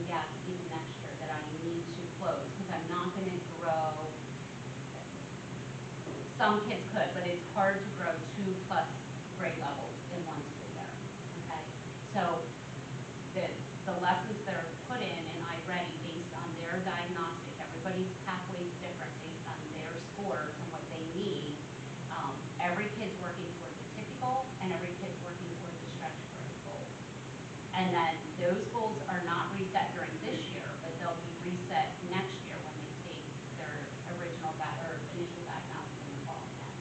gaps even next year that I need to close, because I'm not going to grow. Some kids could, but it's hard to grow 2+ grade levels in one school year. Okay, so the lessons that are put in iReady based on their diagnostic, everybody's pathway is different based on their scores and what they need. Every kid's working towards a typical, and every kid's working towards a stretch growth goal. And then those goals are not reset during this year, but they'll be reset next year when they take their original or initial diagnostic in the fall again.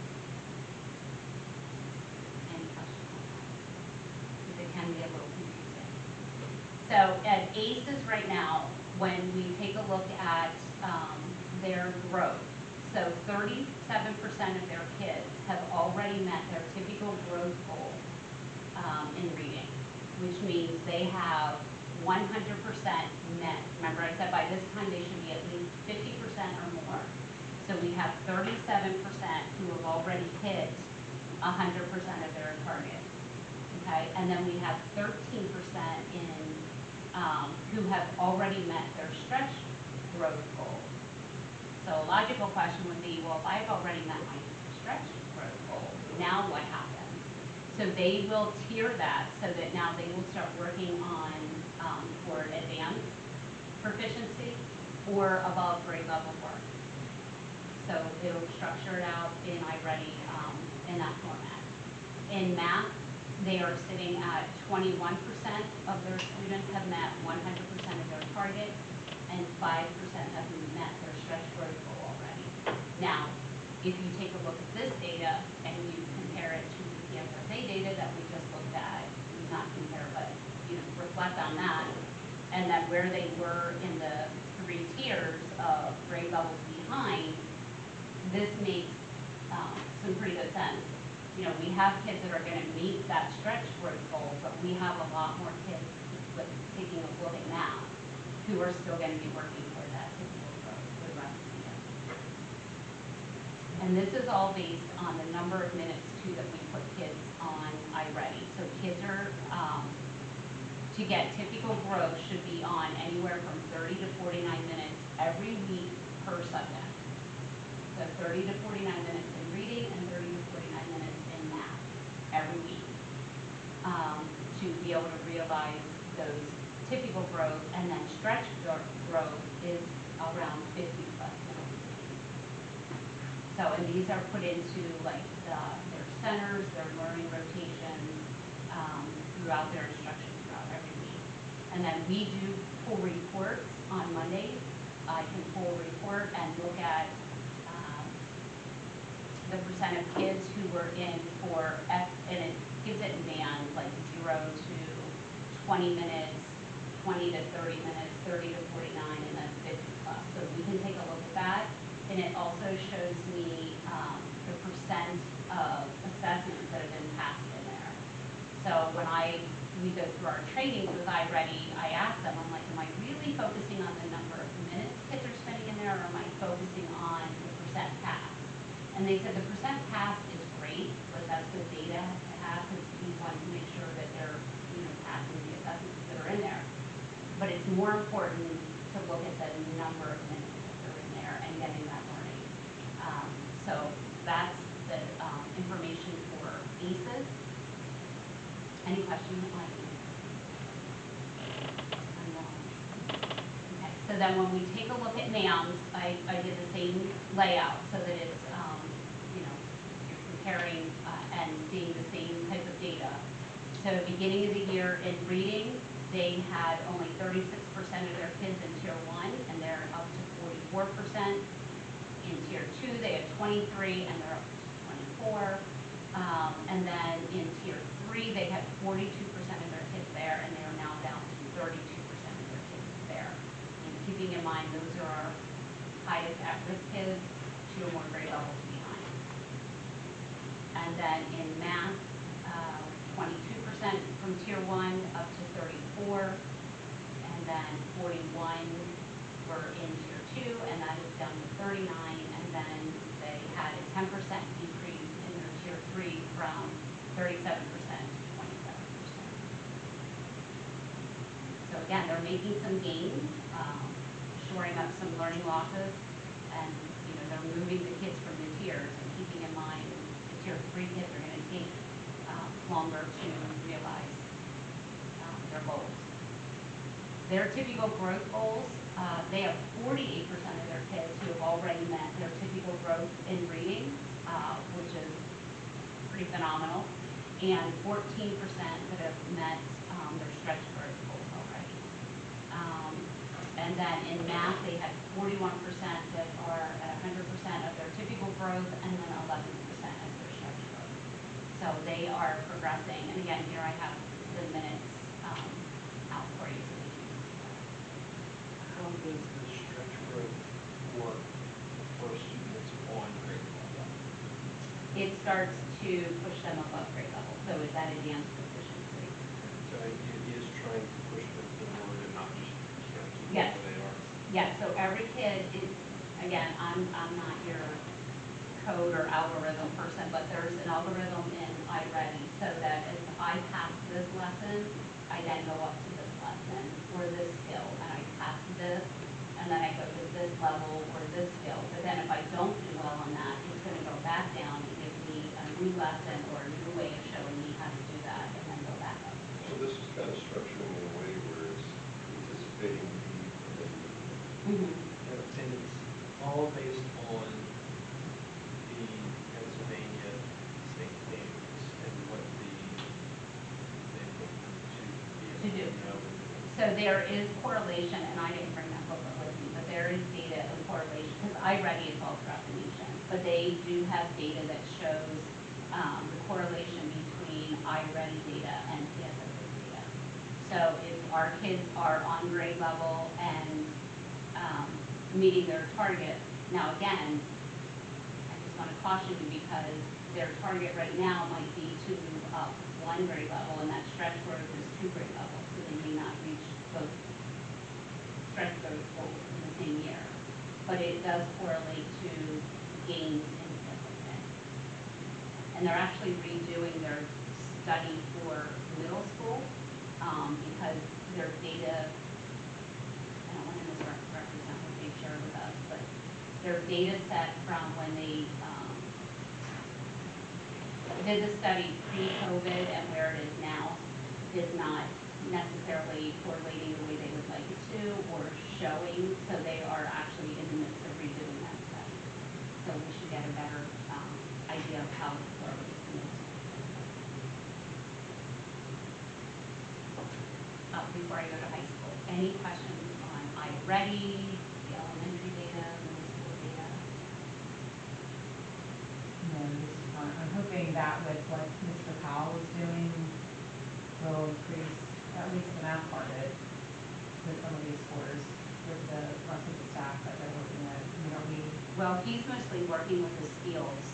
Any questions on that? Because it can be a little confusing. So at ACEs right now, when we take a look at their growth, so 37% of their kids have already met their typical growth goal in reading, which means they have 100% met. Remember I said by this time they should be at least 50% or more. So we have 37% who have already hit 100% of their target. Okay, and then we have 13% who have already met their stretch growth goal. So a logical question would be, well, if I've already met my stretch growth goal, now what happens? So they will tier that so that now they will start working on for advanced proficiency or above grade level work. So it'll structure it out in iReady in that format. In math, they are sitting at 21% of their students have met 100% of their target, and 5% have met their stretch growth goal already. Now, if you take a look at this data and you compare it to the PSSA data that we just looked at, not compare, but reflect on that, and then where they were in the 3 tiers of grade levels behind, this makes some pretty good sense. We have kids that are going to meet that stretch growth goal, but we have a lot more kids taking a look at math who are still going to be working for that typical growth for the rest of the year. And this is all based on the number of minutes, too, that we put kids on iReady. So kids are, to get typical growth, should be on anywhere from 30 to 49 minutes every week per subject. So 30 to 49 minutes in reading and 30 to 49 minutes in math every week to be able to realize those typical growth, and then stretch growth is around 50+ minutes. So, and these are put into like their centers, their learning rotations throughout their instruction throughout every week. And then we do pull reports on Mondays. I can pull a report and look at the percent of kids who were in for F, and it gives it in bands like 0 to 20 minutes, 20 to 30 minutes, 30 to 49, and then 50+. So we can take a look at that. And it also shows me the percent of assessments that have been passed in there. So when we go through our trainings with iReady, I ask them, I'm like, am I really focusing on the number of minutes kids are spending in there, or am I focusing on the percent passed? And they said the percent passed is great, but that's good data to have because we want to make sure that they're passing the assessments that are in there. But it's more important to look at the number of minutes that are in there and getting that learning. So that's the information for ACEs. Any questions on ACEs? Okay, so then when we take a look at NAMs, I did the same layout so that it's, you're comparing and seeing the same type of data. So beginning of the year in reading, they had only 36% of their kids in Tier 1, and they're up to 44%. In Tier 2, they had 23, and they're up to 24. And then in Tier 3, they had 42% of their kids there, and they are now down to 32% of their kids there. And keeping in mind, those are our highest at-risk kids, 2 or more grade levels behind. And then in math, 22% from Tier 1 up to 34, and then 41 were in Tier 2, and that is down to 39, and then they had a 10% decrease in their Tier 3 from 37% to 27%. So So again, they're making some gains, shoring up some learning losses, and, you know, they're moving the kids from the tiers and keeping in mind the tier 3 kids are gonna take, longer to realize, their goals. Their typical growth goals, they have 48% of their kids who have already met their typical growth in reading, which is pretty phenomenal, and 14% that have met their stretch growth goals already. And then in math, they had 41% that are at 100% of their typical growth, and then 11% of their stretch growth. So they are progressing, and again, here I have the minutes out for you. So they can see that. How does the stretch growth work for students on grade level? It starts to push them above grade level, so it's at advanced proficiency. So it is trying to push them forward and not just keep them Yes. where they are. Yes, so every kid is, again, I'm not your code or algorithm person, but there's an algorithm in iReady so that as I pass this lesson, I then go up to this lesson or this skill, and I pass this, and then I go to this level or this skill. But then if I don't do well on that, it's gonna go back down and give me a new lesson or a new way of showing me how to do that, and then go back up. So this is kind of structuring in a way where it's anticipating need and then And it's all based on the Pennsylvania state standards and what they look to be able to know. So there is correlation, and I didn't bring that booklet with me, but there is data and correlation, because iReady is all throughout the nation, but they do have data that shows the correlation between iReady data and PSSA data. So if our kids are on grade level and meeting their target, now again, I just want to caution you because their target right now might be to move up 1 grade level, and that stretch growth is 2 grade levels, so they may not reach both stretch growth goals in the same year. But it does correlate to gains in PSSA. And they're actually redoing their study for middle school because their data, I don't want to misrepresent what they shared with us, but their data set from when they did the study pre-COVID and where it is now is not necessarily correlating the way they would like it to or showing, so they are actually in the midst of redoing that study. So we should get a better idea of how it correlates in those. Before I go to high school, any questions on iReady, the elementary data, middle school data? No, I'm hoping that with what Mr. Powell is doing will increase at least the math part of it with some of these scores with the rest of the staff that they're working with. You know, Well, he's mostly working with his fields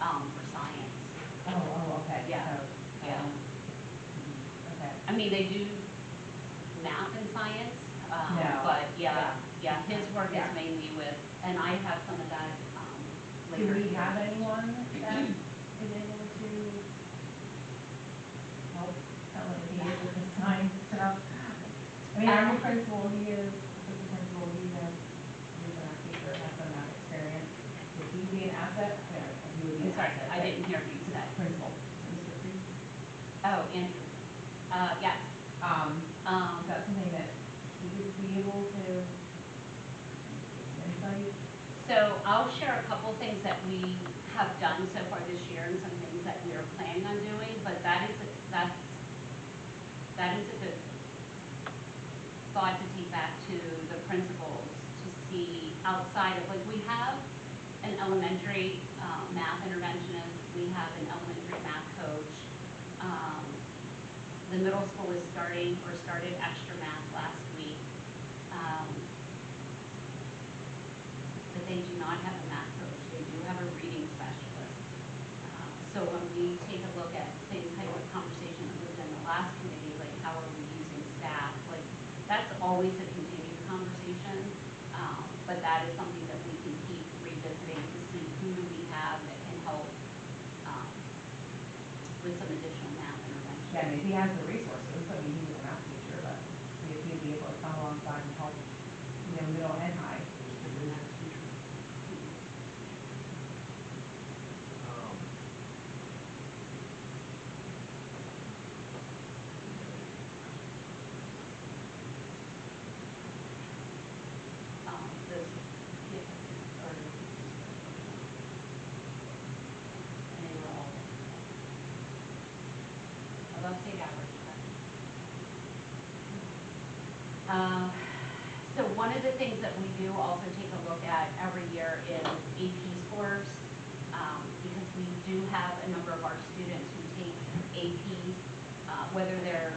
for science. Oh, okay. Yeah. So, Yeah. okay. I mean, they do math and science, No. but yeah, his work Yeah. is mainly with, and I have some of that Do later. we have anyone that is able to help LMP with the science stuff? I mean, our new principal, he is, assistant principal, he's a math teacher, has some math experience. Would he be an asset? Yeah, he would be I'm an sorry, asset. I didn't hear what you said. Principal, Mr. Priest. Oh, Andrew. Yes. Is that something that he would be able to insight? So I'll share a couple things that we have done so far this year and some things that we are planning on doing, but that is a good thought to take back to the principals to see outside of, like, we have an elementary math interventionist, we have an elementary math coach. The middle school is started extra math last week. But they do not have a math coach. They do have a reading specialist. So when we take a look at the same type of conversation that was in the last committee, like how are we using staff, like that's always a continued conversation. But that is something that we can keep revisiting to see who do we have that can help with some additional math intervention. Yeah, I mean, he has the resources, I mean, he's a math teacher, but see if he'd be able to come alongside and help, middle and high. Who's the English teacher? Um, Those, yeah, or, and they were all above state average. So one of the things that we do also take a look at every year is AP scores, because we do have a number of our students who take APs, whether they're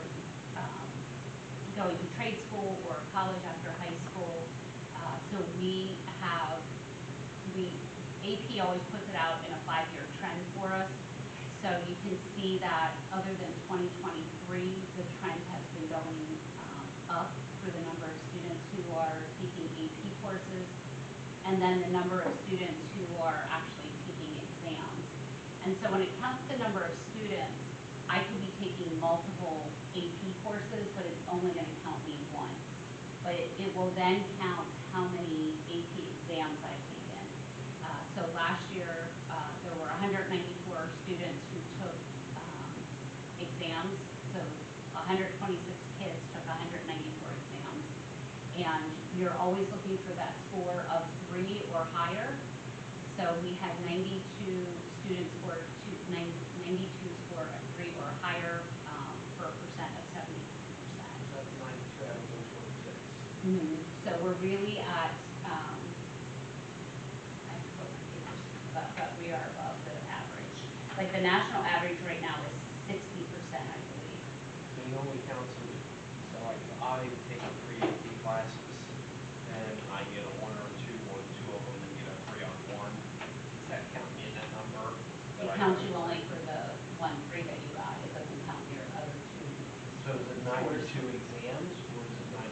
going to trade school or college after high school. So AP always puts it out in a 5-year trend for us. So you can see that other than 2023, the trend has been going up for the number of students who are taking AP courses, and then the number of students who are actually taking exams. And so when it counts the number of students, I could be taking multiple AP courses, but it's only going to count me once. But it will then count how many AP exams I've taken. So last year, there were 194 students who took exams. So 126 kids took 194 exams. And you're always looking for that score of 3 or higher. So we had 92 students score 92 score a 3 or higher for a percent of 70%. so that's 92 out of 126. So we're really at, I forgot my papers, but we are above the average. Like the national average right now is 60%, I believe. So he only counts in, so like I take 3 AP classes and I get a 1 or a 2 on 2 of them and get a 3 on 1. Does that count me in that number? It counts you only for the 1 3 that you got. It doesn't count your other 2. So is it 92 exams or is it 92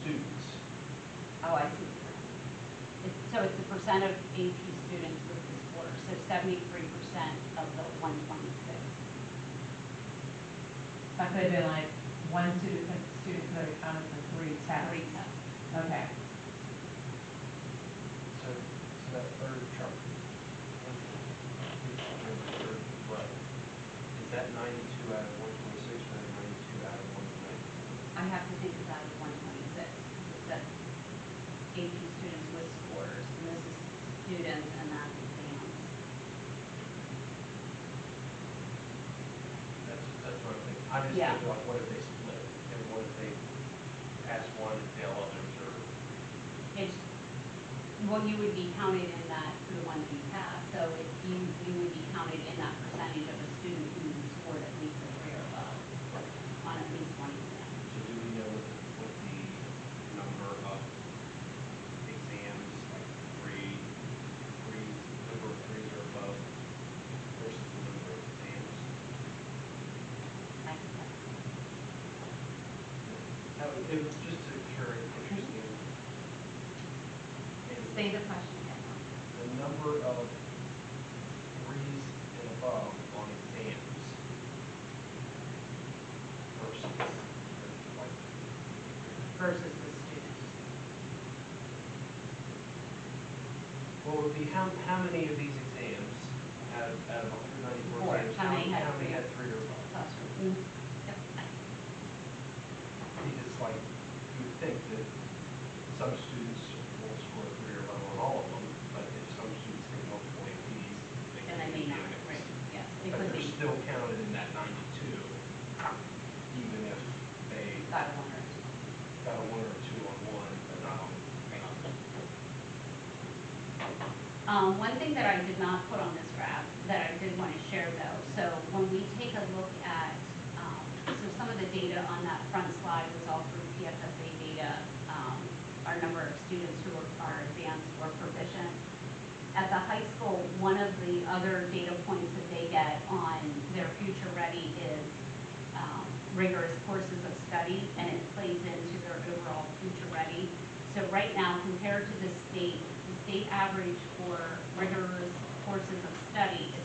students? Oh, I see. So it's the percent of AP students with the score. So 73% of the 126. That could have been like one student could have accounted for 3 tests. 3 tests. Okay. So that third chart, third row, is that 92 out of 126 or 92 out of 194? I have to think about it 126. It says AP students with scores, and this is students and that's exams. That's what I'm thinking. I just Yeah. think like, what if they split? And what if they pass one and fail others, or? It's, well, you would be counted in that for the one that you pass. So if you would be counted in that percentage of a student who scored at least a 3 or above on at least one exam. So do we know what the number of exams, like number of 3s or above versus the number of exams? I think that's It was just interesting. Say the question again. The number of 3s and above on exams Versus the students. What would be, how many of these exams out of 194 Four. exams, How many had how many three? had 3 or above? Classroom. Yep. Because like, you would think that some students will score 3 or above on all of them, but if some students take multiple APs, And they may be a not, mix. right, yes. It But could they're be still counted in that 92, even if they got a 1 or 2. got a 1 or a 2 on one, but not on another. One thing that I did not put on this graph that I did want to share though, so when we take a look at, so some of the data on that front slide was all through PFSA data, our number of students who are advanced or proficient. At the high school, one of the other data points that they get on their future ready is rigorous courses of study, and it plays into their overall future ready. So right now, compared to the state average for rigorous courses of study is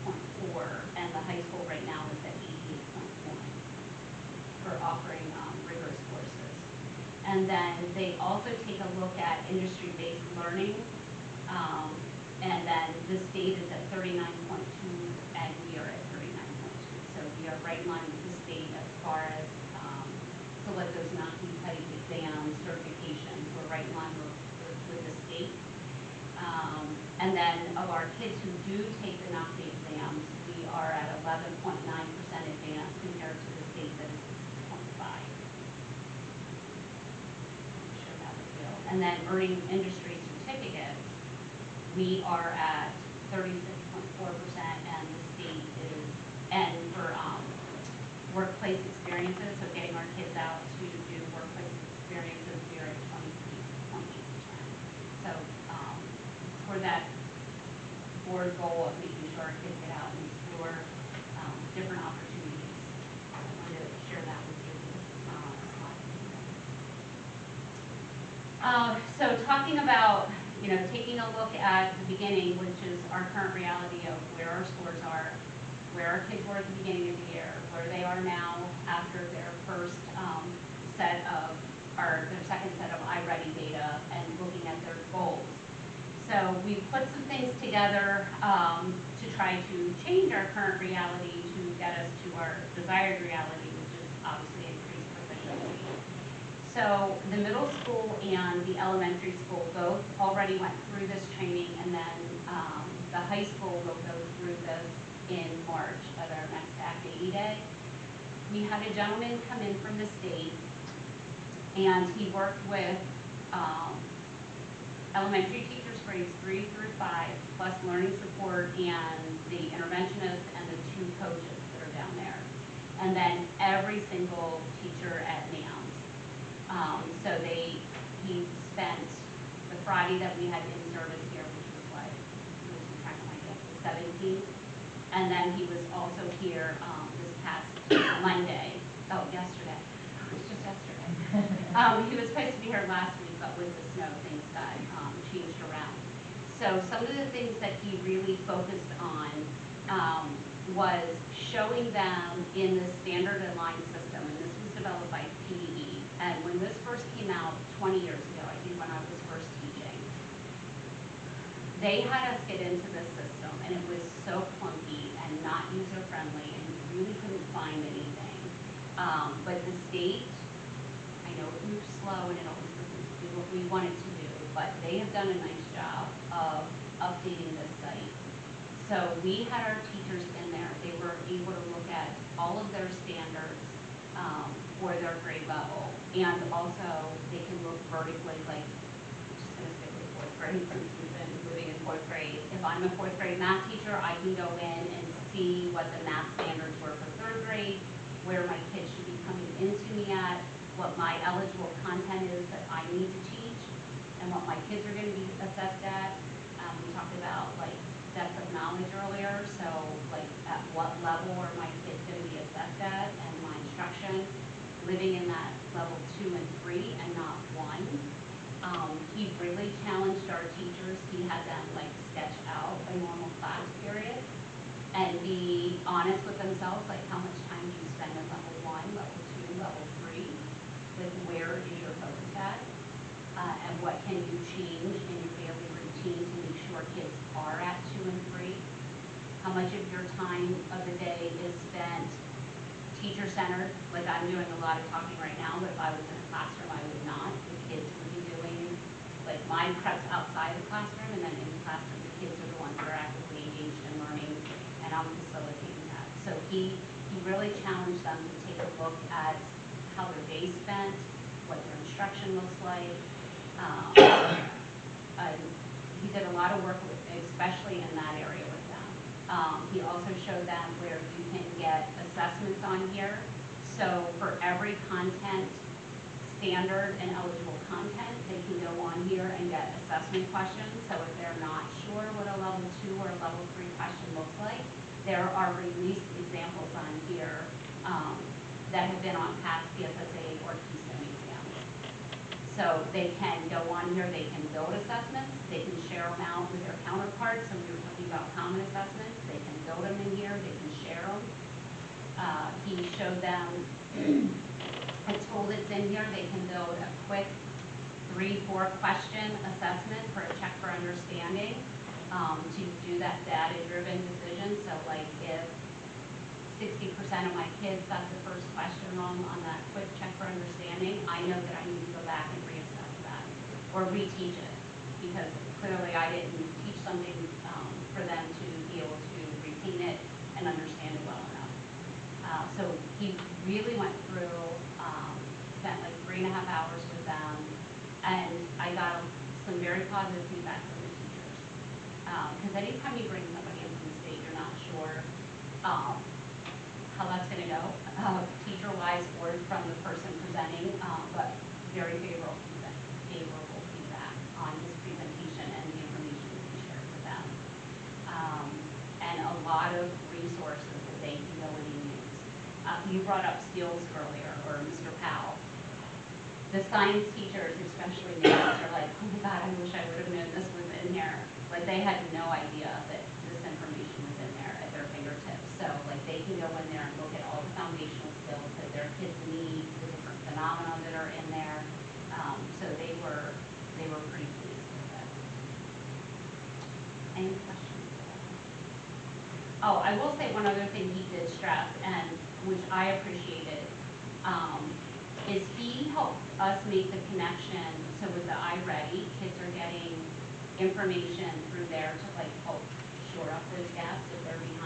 56.4, and the high school right now is at 88.1. for offering rigorous courses. And then they also take a look at industry-based learning. And then the state is at 39.2 and we are at 39.2. So we are right in line with the state as far as to let those non-competitive exams, certifications, we're right in line with the state. And then of our kids who do take the NOCCE exams, we are at 11.9% advanced compared to the state that is 6.5. Sure that would feel. And then earning industry certificates, we are at 36.4% and the state is, and for workplace experiences, so getting our kids out to do workplace experiences, we are at 23.8%. So for that board goal of making sure our kids get out and explore different opportunities, I wanted to share that with you. So talking about, taking a look at the beginning, which is our current reality of where our scores are, where our kids were at the beginning of the year, where they are now after their first set of, or their second set of iReady data, and looking at their goals. So we put some things together to try to change our current reality to get us to our desired reality, which is obviously increased proficiency. So the middle school and the elementary school both already went through this training, and then the high school will go through this in March at our next Activity Day. We had a gentleman come in from the state, and he worked with elementary teachers grades 3 through 5, plus learning support and the interventionist and the 2 coaches that are down there. And then every single teacher at NAMS. So he spent the Friday that we had in service here, which was like, losing track of my guess, the 17th. And then he was also here this past Monday. Oh, yesterday. It was just yesterday. He was supposed to be here last week, but with the snow, things got changed around. So some of the things that he really focused on was showing them in the standard aligned system, and this was developed by PE. And when this first came out 20 years ago, I think when I was first teaching, they had us get into the system, and it was so clunky and not user-friendly, and you really couldn't find anything. But the state, I know it moves slow, and it always doesn't do what we want it to do, but they have done a nice job of updating this site. So we had our teachers in there. They were able to look at all of their standards for their grade level, and also they can look vertically, like, just going to stick with 4th grade since we've been moving in 4th grade. If I'm a 4th grade math teacher, I can go in and see what the math standards were for 3rd grade, where my kids should be coming into me at, what my eligible content is that I need to teach, and what my kids are going to be assessed at. We talked about like depth of knowledge earlier, so like at what level are my kids going to be assessed at, and my instruction living in that level 2 and 3 and not 1. He really challenged our teachers. He had them like sketch out a normal class period and be honest with themselves, like how much time do you spend in level 1, level 2, level 3, like where is your focus at, and what can you change in your daily routine to make sure kids are at 2 and 3. How much of your time of the day is spent teacher-centered, like I'm doing a lot of talking right now, but if I was in a classroom, I would not. The kids would be doing, like my prep's outside the classroom, and then in the classroom, the kids are the ones that are actively engaged in learning, and I'm facilitating that. So he really challenged them to take a look at how their day spent, what their instruction looks like. He did a lot of work, especially in that area with them. He also showed them where you can get assessments on here. So for every content standard and eligible content, they can go on here and get assessment questions. So if they're not sure what a level 2 or a level 3 question looks like, there are released examples on here that have been on past PSSA or Keystone exams. So they can go on here, they can build assessments, they can share them out with their counterparts. So we were talking about common assessments. They can build them in here, they can share them. He showed them a tool that's in here, they can build a quick 3-4 question assessment for a check for understanding, to do that data-driven decision. So like if 60% of my kids got the first question wrong on that quick check for understanding, I know that I need to go back and reassess that or reteach it, because clearly I didn't teach something for them to be able to retain it and understand it well enough. So he really went through, spent like 3.5 hours with them, and I got some very positive feedback from the teachers. Because anytime you bring somebody in from the state, you're not sure how that's going to go, teacher-wise or from the person presenting, but very favorable feedback on his presentation and the information that he shared with them. And a lot of resources that they can go in and use. You brought up skills earlier, or Mr. Powell. The science teachers, especially now, are like, oh my God, I wish I would have known this was in here. Like they had no idea that this information was in there at their fingertips. So like they can go in there and look at all the foundational skills that their kids need, the different phenomena that are in there. So they were pretty pleased with it. Any questions? Oh, I will say one other thing he did stress, and which I appreciated, is he helped us make the connection. So with the iReady, kids are getting information through there to like help shore up those gaps if they're behind